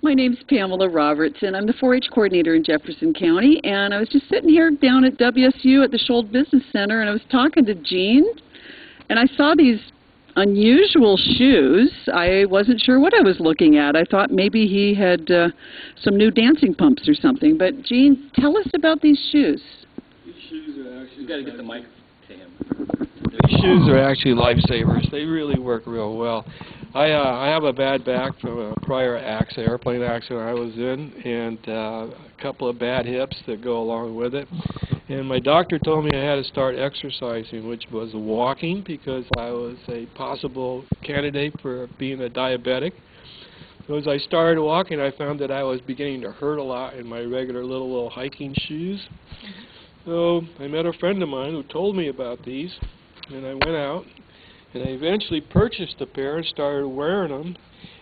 My name's Pamela Roberts, and I'm the 4-H coordinator in Jefferson County. And I was just sitting here down at WSU at the Scholl Business Center, and I was talking to Jean, and I saw these unusual shoes. I wasn't sure what I was looking at. I thought maybe he had some new dancing pumps or something. But Jean, tell us about these shoes. These shoes are actually... You've got to get the mic to him. These shoes are actually lifesavers. They really work real well. I have a bad back from a prior airplane accident I was in, and a couple of bad hips that go along with it. And my doctor told me I had to start exercising, which was walking, because I was a possible candidate for being a diabetic. So as I started walking, I found that I was beginning to hurt a lot in my regular little hiking shoes. So I met a friend of mine who told me about these, and I went out, and I eventually purchased a pair and started wearing them,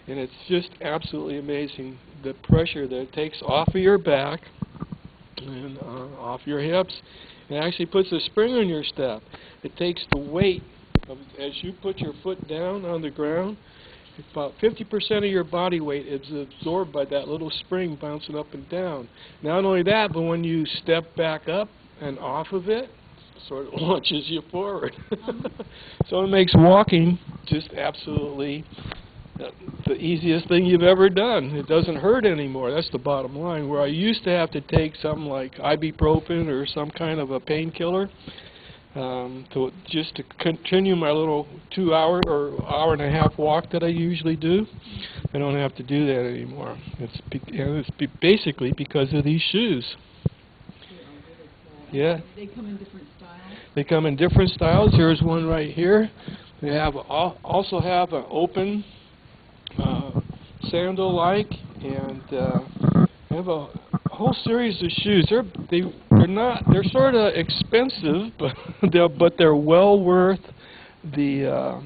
and it's just absolutely amazing the pressure that it takes off of your back and off your hips. It actually puts a spring on your step. It takes the weight of, as you put your foot down on the ground, about 50% of your body weight is absorbed by that little spring bouncing up and down. Not only that, but when you step back up and off of it, sort of launches you forward. So it makes walking just absolutely the easiest thing you've ever done. It doesn't hurt anymore. That's the bottom line. Where I used to have to take something like ibuprofen or some kind of a painkiller just to continue my little 2-hour or hour-and-a-half walk that I usually do, I don't have to do that anymore. It's basically because of these shoes. Yeah. They come in different styles? They come in different styles. Here's one right here. They have also have an open sandal-like, and they have a whole series of shoes. They're sort of expensive, but they're well worth the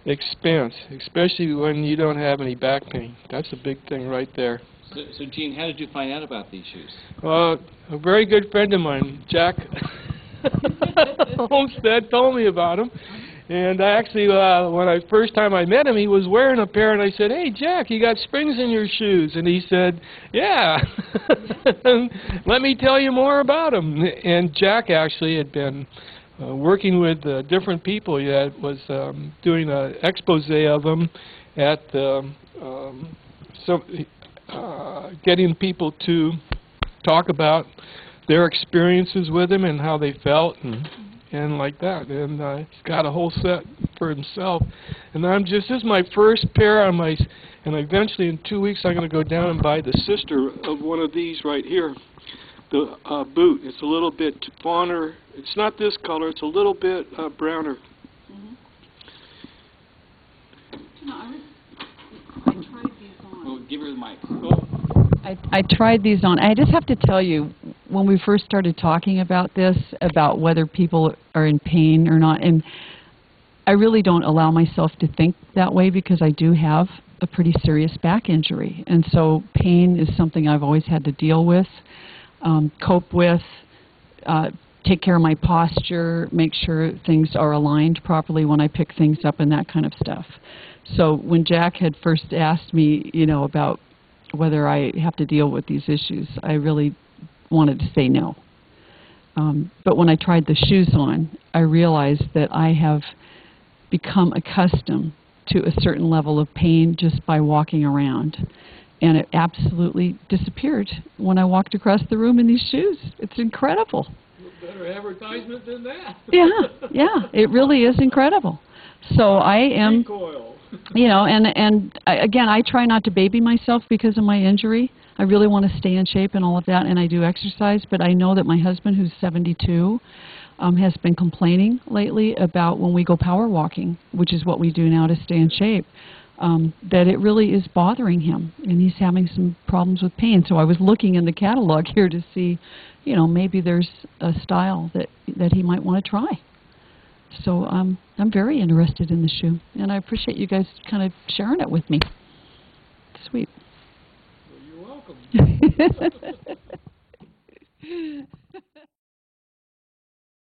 expense, especially when you don't have any back pain. That's a big thing right there. So Gene, how did you find out about these shoes? A very good friend of mine, Jack Homestead, told me about them. And actually, when first time I met him, he was wearing a pair, and I said, "Hey, Jack, you got springs in your shoes?" And he said, "Yeah, let me tell you more about them." And Jack actually had been working with different people. He was doing an expose of them at getting people to talk about their experiences with him and how they felt and like that. And he's got a whole set for himself. And this is my first pair on my, and eventually in 2 weeks I'm going to go down and buy the sister of one of these right here, the boot. It's a little bit fawner. It's not this color. It's a little bit browner. I tried these on. Well, give her the mic. I tried these on. I just have to tell you, when we first started talking about this, about whether people are in pain or not, and I really don't allow myself to think that way because I do have a pretty serious back injury. And so pain is something I've always had to deal with, cope with, take care of my posture, make sure things are aligned properly when I pick things up and that kind of stuff. So when Jack had first asked me, about whether I have to deal with these issues, I really wanted to say no. But when I tried the shoes on, I realized that I have become accustomed to a certain level of pain just by walking around. And it absolutely disappeared when I walked across the room in these shoes. It's incredible. Better advertisement than that. Yeah, it really is incredible. So I am, again, I try not to baby myself because of my injury. I really want to stay in shape and all of that, and I do exercise, but I know that my husband, who's 72, has been complaining lately about when we go power walking, which is what we do now to stay in shape, that it really is bothering him, and he's having some problems with pain. So I was looking in the catalog here to see, maybe there's a style that he might want to try. So I'm very interested in the shoe, and I appreciate you guys kind of sharing it with me. Sweet. Well, you're welcome.